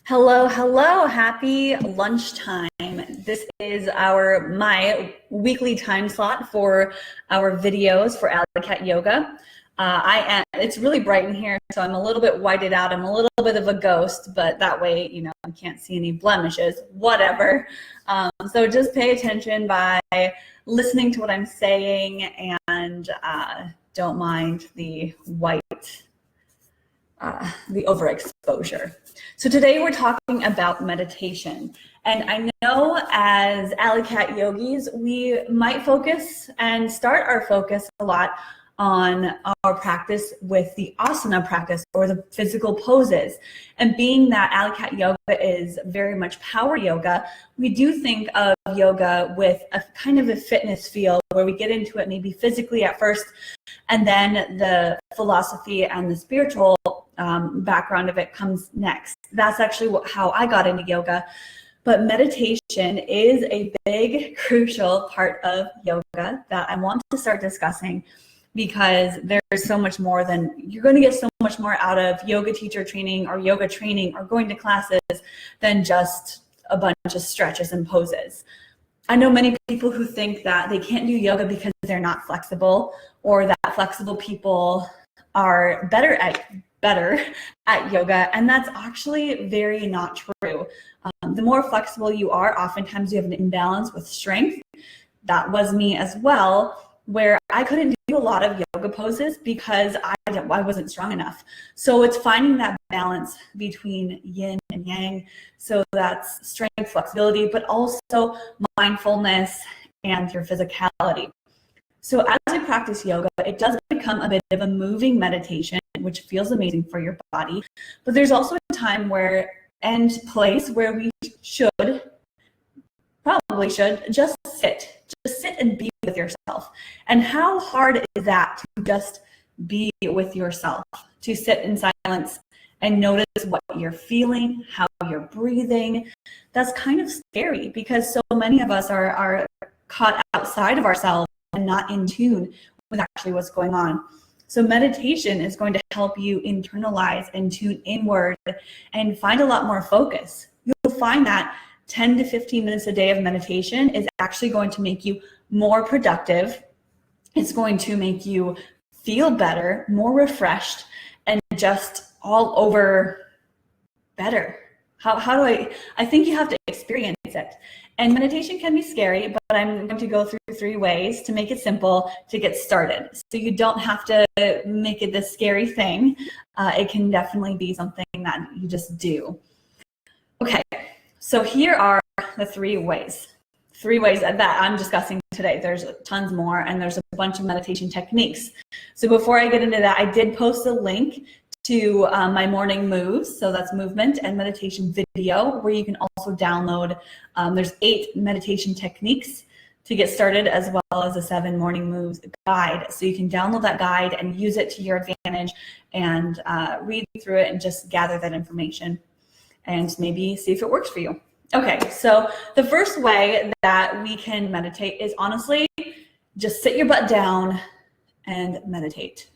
Hello, hello, happy lunchtime. This is my weekly time slot for our videos for Alley Cat Yoga. It's really bright in here, so I'm a little bit whited out. I'm a little bit of a ghost, but that way, I can't see any blemishes, whatever. So just pay attention by listening to what I'm saying and don't mind the the overexposure. So today we're talking about meditation. And I know as Alley Cat yogis, we might focus and start our focus a lot on our practice with the asana practice or the physical poses. And being that Alley Cat yoga is very much power yoga, we do think of yoga with a kind of a fitness feel where we get into it maybe physically at first, and then the philosophy and the spiritual background of it comes next. That's actually how I got into yoga. But meditation is a big, crucial part of yoga that I want to start discussing, because there's so much more than, you're going to get so much more out of yoga teacher training or yoga training or going to classes than just a bunch of stretches and poses. I know many people who think that they can't do yoga because they're not flexible, or that flexible people are better at yoga, and that's actually very not true. The more flexible you are, oftentimes you have an imbalance with strength. That was me as well, where I couldn't do a lot of yoga poses because I wasn't strong enough. So it's finding that balance between yin and yang. So that's strength, flexibility, but also mindfulness and your physicality. So as I practice yoga, it does become a bit of a moving meditation, which feels amazing for your body. But there's also a time and place where we probably should just sit and be with yourself. And how hard is that to just be with yourself, to sit in silence and notice what you're feeling, how you're breathing? That's kind of scary because so many of us are caught outside of ourselves and not in tune with actually what's going on. So meditation is going to help you internalize and tune inward and find a lot more focus. You'll find that 10 to 15 minutes a day of meditation is actually going to make you more productive. It's going to make you feel better, more refreshed, and just all over better. I think you have to experience it. And meditation can be scary, but I'm going to go through 3 ways to make it simple to get started. So you don't have to make it this scary thing. It can definitely be something that you just do. Okay, so here are the 3 ways. 3 ways that I'm discussing today. There's tons more, and there's a bunch of meditation techniques. So before I get into that, I did post a link to my morning moves. So that's movement and meditation video, where you can also download. There's 8 meditation techniques to get started, as well as a 7 morning moves guide. So you can download that guide and use it to your advantage and read through it and just gather that information and maybe see if it works for you. Okay, so the first way that we can meditate is honestly just sit your butt down and meditate.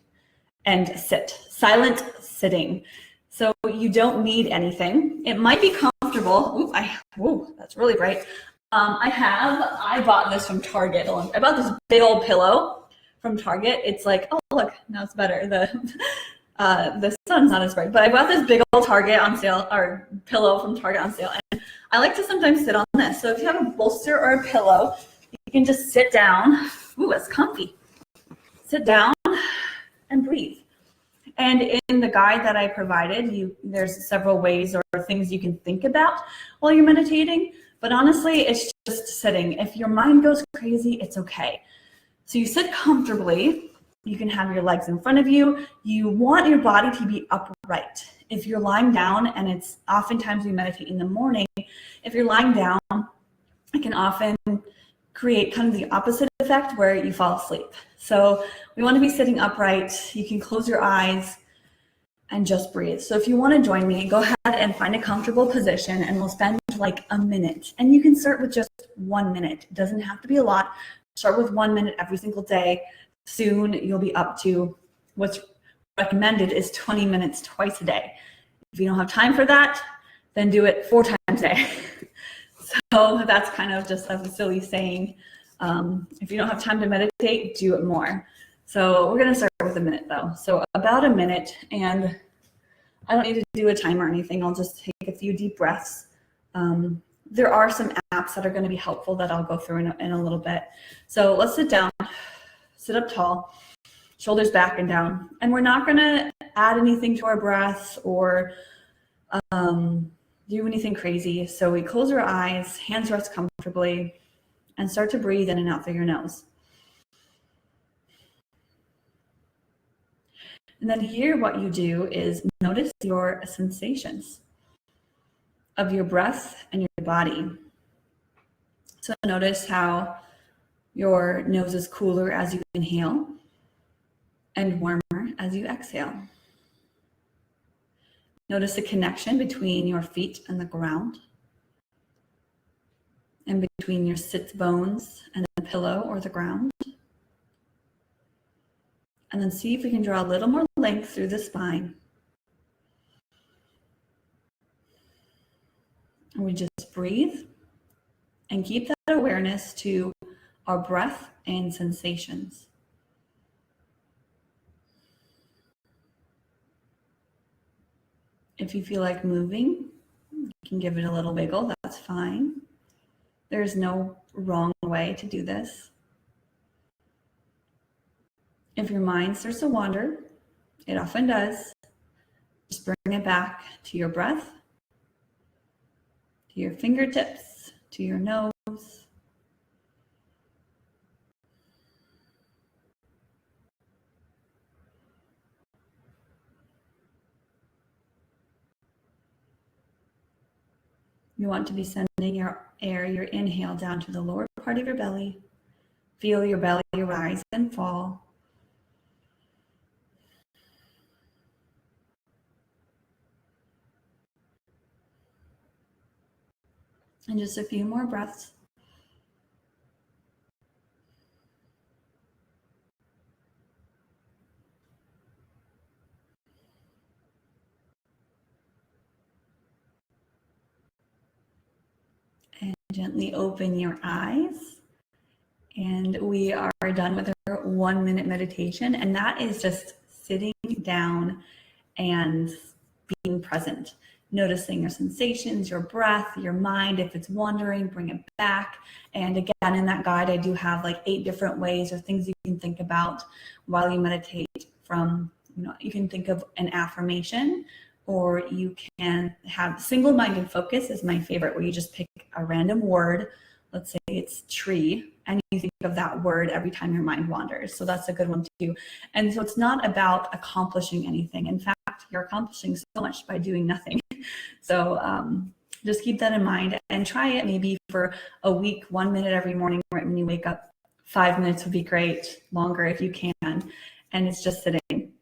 And sit, silent sitting. So you don't need anything. It might be comfortable. Ooh, that's really bright. I bought this from Target. I bought this big old pillow from Target. It's like, oh look, now it's better. The sun's not as bright, but I bought this big old Target on sale, or pillow from Target on sale. And I like to sometimes sit on this. So if you have a bolster or a pillow, you can just sit down. Ooh, it's comfy. Sit down and breathe. And in the guide that I provided, there's several ways or things you can think about while you're meditating. But honestly, it's just sitting. If your mind goes crazy, it's okay. So you sit comfortably. You can have your legs in front of you. You want your body to be upright. If you're lying down, and it's oftentimes we meditate in the morning, if you're lying down, it can often create kind of the opposite effect where you fall asleep. So we want to be sitting upright. You can close your eyes and just breathe. So if you want to join me, go ahead and find a comfortable position, and we'll spend like a minute. And you can start with just 1 minute. It doesn't have to be a lot. Start with 1 minute every single day. Soon you'll be up to what's recommended is 20 minutes twice a day. If you don't have time for that, then do it 4 times a day. So that's kind of just a silly saying. If you don't have time to meditate, do it more. So we're gonna start with a minute though. So about a minute, and I don't need to do a timer or anything. I'll just take a few deep breaths. There are some apps that are gonna be helpful that I'll go through in a little bit. So let's sit down, sit up tall, shoulders back and down. And we're not gonna add anything to our breath or do anything crazy. So we close our eyes, hands rest comfortably, and start to breathe in and out through your nose. And then here what you do is notice your sensations of your breath and your body. So notice how your nose is cooler as you inhale and warmer as you exhale. Notice the connection between your feet and the ground, and between your sit bones and the pillow or the ground. And then see if we can draw a little more length through the spine. And we just breathe and keep that awareness to our breath and sensations. If you feel like moving, you can give it a little wiggle, that's fine. There's no wrong way to do this. If your mind starts to wander, it often does, just bring it back to your breath, to your fingertips, to your nose. You want to be sending your inhale down to the lower part of your belly. Feel your belly rise and fall. And just a few more breaths. And gently open your eyes. And we are done with our 1 minute meditation. And that is just sitting down and being present. Noticing your sensations, your breath, your mind. If it's wandering, bring it back. And again, in that guide, I do have like 8 different ways or things you can think about while you meditate. From, you can think of an affirmation, or you can have single-minded focus is my favorite, where you just pick a random word. Let's say it's tree, and you think of that word every time your mind wanders. So that's a good one too. And so it's not about accomplishing anything. In fact, you're accomplishing so much by doing nothing. So just keep that in mind and try it maybe for a week, 1 minute every morning right when you wake up. 5 minutes would be great, longer if you can. And it's just sitting.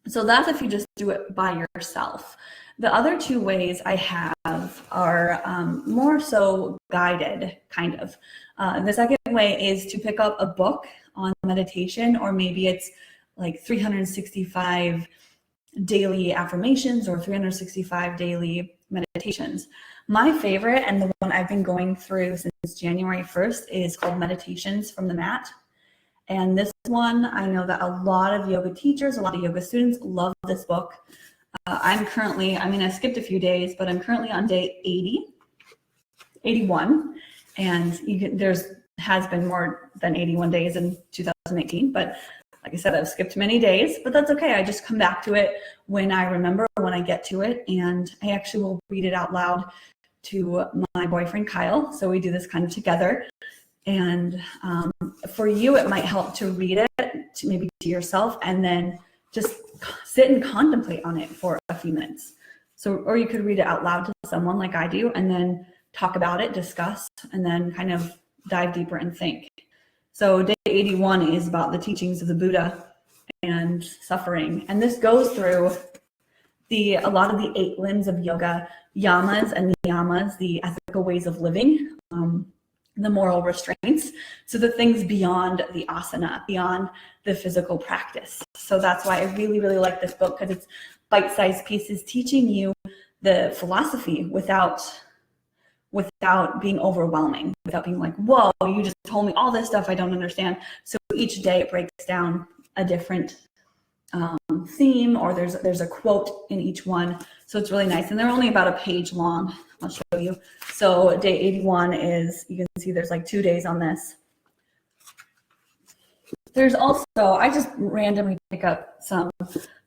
So that's if you just do it by yourself. The other 2 ways I have are more so guided, kind of. The second way is to pick up a book on meditation, or maybe it's like 365 daily affirmations or 365 daily meditations. My favorite, and the one I've been going through since January 1st, is called Meditations from the Mat. And this one, I know that a lot of yoga teachers, a lot of yoga students love this book. I skipped a few days, but I'm currently on day 81. And has been more than 81 days in 2018. But like I said, I've skipped many days, but that's okay. I just come back to it when I remember, when I get to it. And I actually will read it out loud to my boyfriend, Kyle. So we do this kind of together. And for you, it might help to read it maybe to yourself, and then just sit and contemplate on it for a few minutes. So, or you could read it out loud to someone like I do, and then talk about it, discuss, and then kind of dive deeper and think. So day 81 is about the teachings of the Buddha and suffering. And this goes through a lot of the 8 limbs of yoga, yamas and niyamas, the ethical ways of living, the moral restraints. So the things beyond the asana, beyond the physical practice. So that's why I really, really like this book, because it's bite-sized pieces teaching you the philosophy without being overwhelming, without being like, whoa, you just told me all this stuff I don't understand. So each day it breaks down a different theme, or there's a quote in each one. So it's really nice. And they're only about a page long. I'll show you. So day 81 is, you can see there's like 2 days on this. There's also, I just randomly pick up some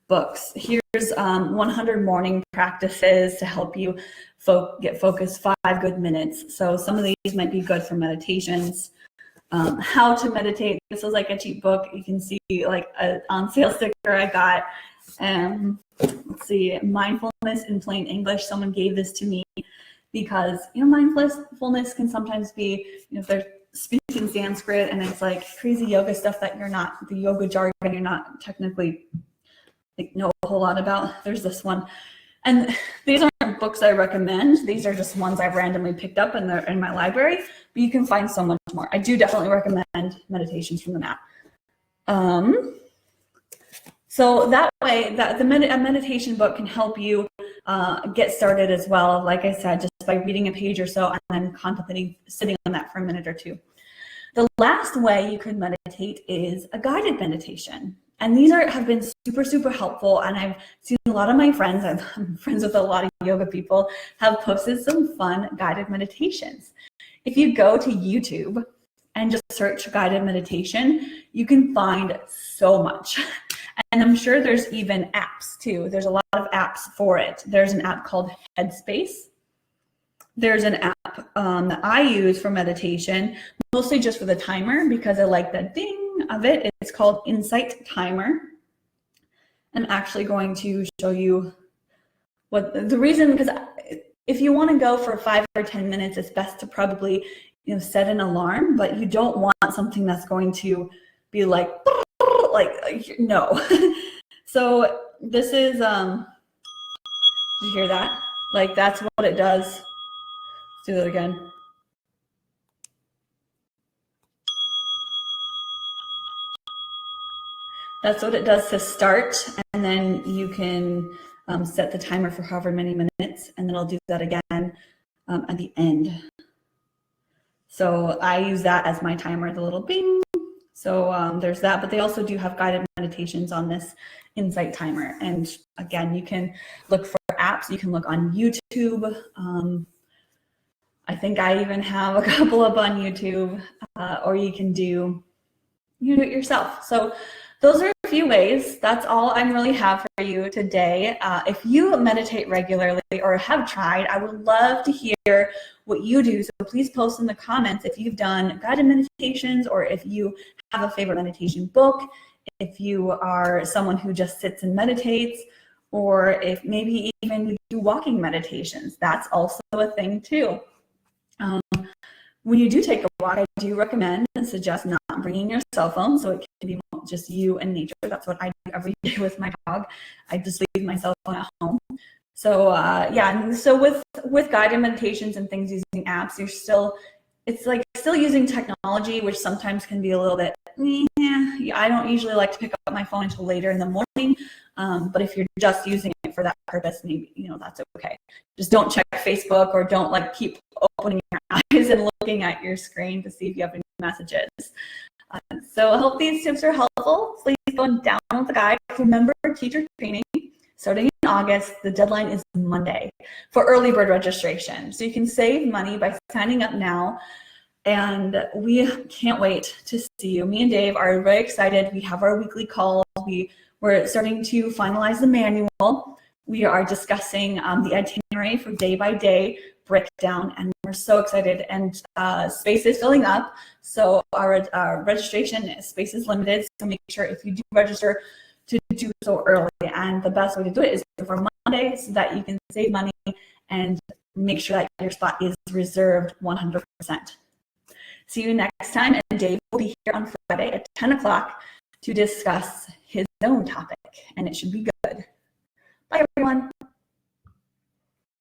books. Here's 100 morning practices to help you get focused, 5 good minutes. So some of these might be good for meditations. How to meditate. This is like a cheap book. You can see like a on sale sticker I got. Let's see, mindfulness in plain English. Someone gave this to me because, you know, mindfulness can sometimes be, you know, if they're speaking Sanskrit and it's like crazy yoga stuff that you're not, the yoga jargon you're not technically like know a whole lot about. There's this one. And these aren't books I recommend. These are just ones I've randomly picked up and they're in my library, but you can find so much more. I do definitely recommend meditations from the mat. So that way, a meditation book can help you get started as well. Like I said, just by reading a page or so and then contemplating, sitting on that for a minute or two. The last way you can meditate is a guided meditation. And these have been super, super helpful. And I've seen a lot of my friends, I'm friends with a lot of yoga people, have posted some fun guided meditations. If you go to YouTube and just search guided meditation, you can find so much. And I'm sure there's even apps too. There's a lot of apps for it. There's an app called Headspace. There's an app that I use for meditation, mostly just for the timer because I like the ding of it. It's called Insight Timer. I'm actually going to show you what the reason, because if you want to go for 5 or 10 minutes, it's best to probably, you know, set an alarm, but you don't want something that's going to be like no. So this is, did you hear that? Like that's what it does. Let's do that again. That's what it does to start, and then you can set the timer for however many minutes, and then I'll do that again at the end. So I use that as my timer, the little bing. So there's that, but they also do have guided meditations on this Insight Timer. And again, you can look for apps, you can look on YouTube. I think I even have a couple up on YouTube, or you can do it yourself. So those are a few ways. That's all I really have for you today. If you meditate regularly or have tried, I would love to hear what you do. So please post in the comments if you've done guided meditations, or if you have a favorite meditation book, if you are someone who just sits and meditates, or if maybe even you do walking meditations. That's also a thing too. When you do take a walk, I do recommend and suggest not bringing your cell phone, so it can be just you and nature. That's what I do every day with my dog. I just leave my cell phone at home. So yeah, so with guided meditations and things using apps, it's like still using technology, which sometimes can be a little bit, I don't usually like to pick up my phone until later in the morning. But if you're just using it for that purpose, maybe, that's okay. Just don't check Facebook, or don't like keep opening your eyes and looking at your screen to see if you have any messages. So I hope these tips are helpful. Please go and download the guide. Remember, teacher training starting in August. The deadline is Monday for early bird registration. So you can save money by signing up now. And we can't wait to see you. Me and Dave are very excited. We have our weekly calls. We're starting to finalize the manual. We are discussing the itinerary for day by day breakdown, and we're so excited. And space is filling up, so our registration space is limited. So make sure if you do register to do so early. And the best way to do it is for Monday, so that you can save money and make sure that your spot is reserved 100%. See you next time, and Dave will be here on Friday at 10 o'clock to discuss his own topic, and it should be good. Bye, everyone.